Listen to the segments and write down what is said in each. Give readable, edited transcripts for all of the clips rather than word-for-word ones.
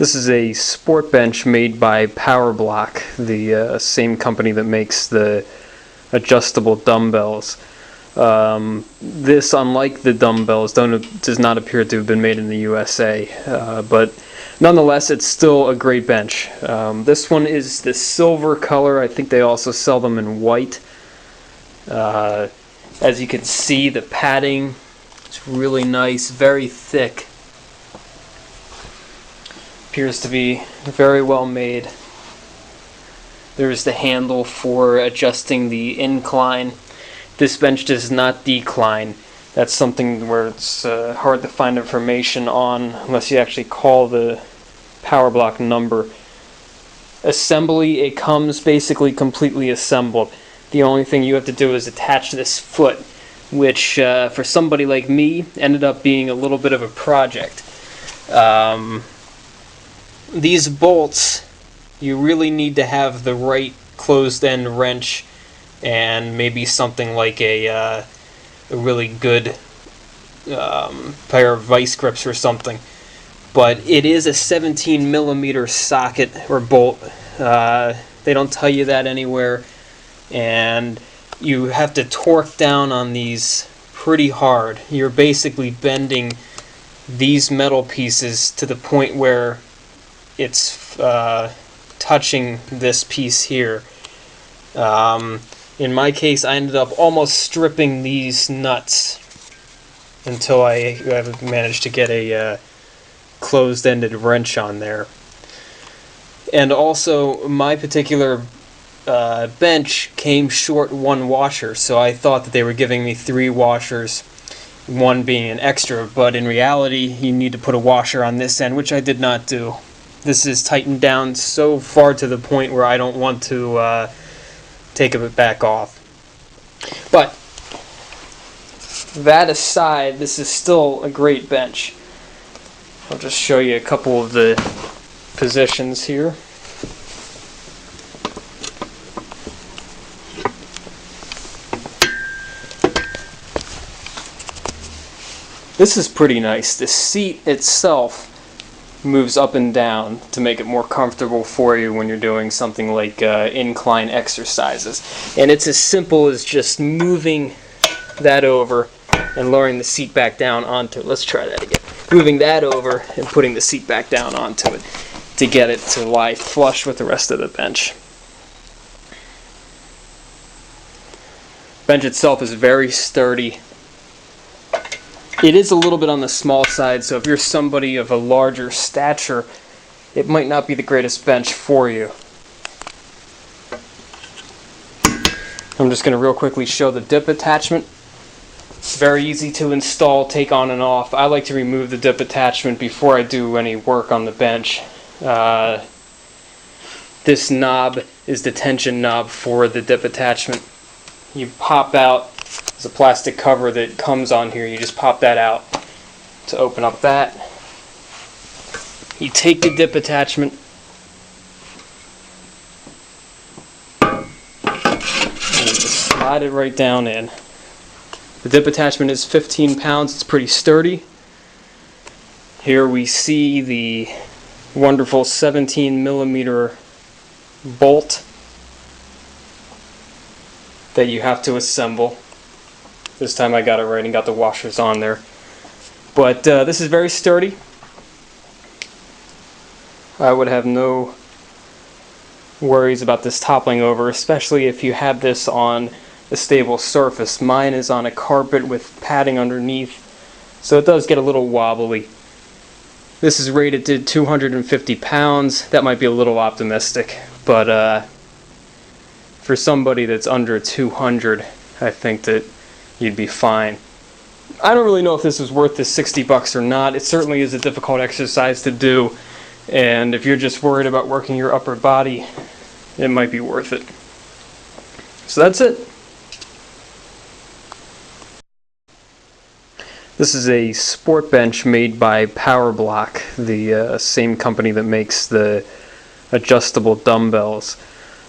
This is a sport bench made by Powerblock, the same company that makes the adjustable dumbbells. This, unlike the dumbbells, does not appear to have been made in the USA, but nonetheless, it's still a great bench. This one is the silver color. I think they also sell them in white. As you can see, the padding is really nice, very thick. Appears to be very well made. There's the handle for adjusting the incline. This bench does not decline. That's something where it's hard to find information on unless you actually call the Powerblock number. Assembly, it comes basically completely assembled. The only thing you have to do is attach this foot, which for somebody like me ended up being a little bit of a project. These bolts, you really need to have the right closed end wrench and maybe something like a really good pair of vice grips or something. But it is a 17 millimeter socket or bolt. They don't tell you that anywhere, and you have to torque down on these pretty hard. You're basically bending these metal pieces to the point where it's touching this piece here. In my case, I ended up almost stripping these nuts until I managed to get a closed-ended wrench on there. And also, my particular bench came short one washer, so I thought that they were giving me 3 washers, one being an extra, but in reality, you need to put a washer on this end, which I did not do. This is tightened down so far to the point where I don't want to take it back off. But that aside, this is still a great bench. I'll just show you a couple of the positions here. This is pretty nice. The seat itself moves up and down to make it more comfortable for you when you're doing something like incline exercises. And it's as simple as just moving that over and lowering the seat back down onto it. Let's try that again. Moving that over and putting the seat back down onto it to get it to lie flush with the rest of the bench. Bench itself is very sturdy. It is a little bit on the small side, so if you're somebody of a larger stature, it might not be the greatest bench for you. I'm just going to real quickly show the dip attachment. It's very easy to install, take on and off. I like to remove the dip attachment before I do any work on the bench. This knob is the tension knob for the dip attachment. You pop out. There's a plastic cover that comes on here. You just pop that out to open up that. You take the dip attachment and you just slide it right down in. The dip attachment is 15 pounds. It's pretty sturdy. Here we see the wonderful 17 millimeter bolt that you have to assemble. This time I got it right and got the washers on there. But this is very sturdy. I would have no worries about this toppling over, especially if you have this on a stable surface. Mine is on a carpet with padding underneath, so it does get a little wobbly. This is rated to 250 pounds. That might be a little optimistic, but for somebody that's under 200, I think that you'd be fine. I don't really know if this is worth the $60 or not. It certainly is a difficult exercise to do, and if you're just worried about working your upper body, it might be worth it. So that's it. This is a sport bench made by Powerblock, the same company that makes the adjustable dumbbells.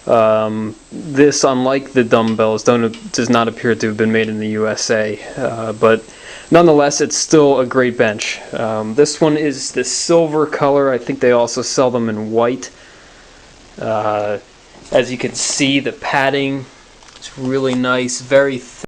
This, unlike the dumbbells, does not appear to have been made in the USA, but nonetheless, it's still a great bench. This one is the silver color. I think they also sell them in white. As you can see, the padding is really nice, very thick.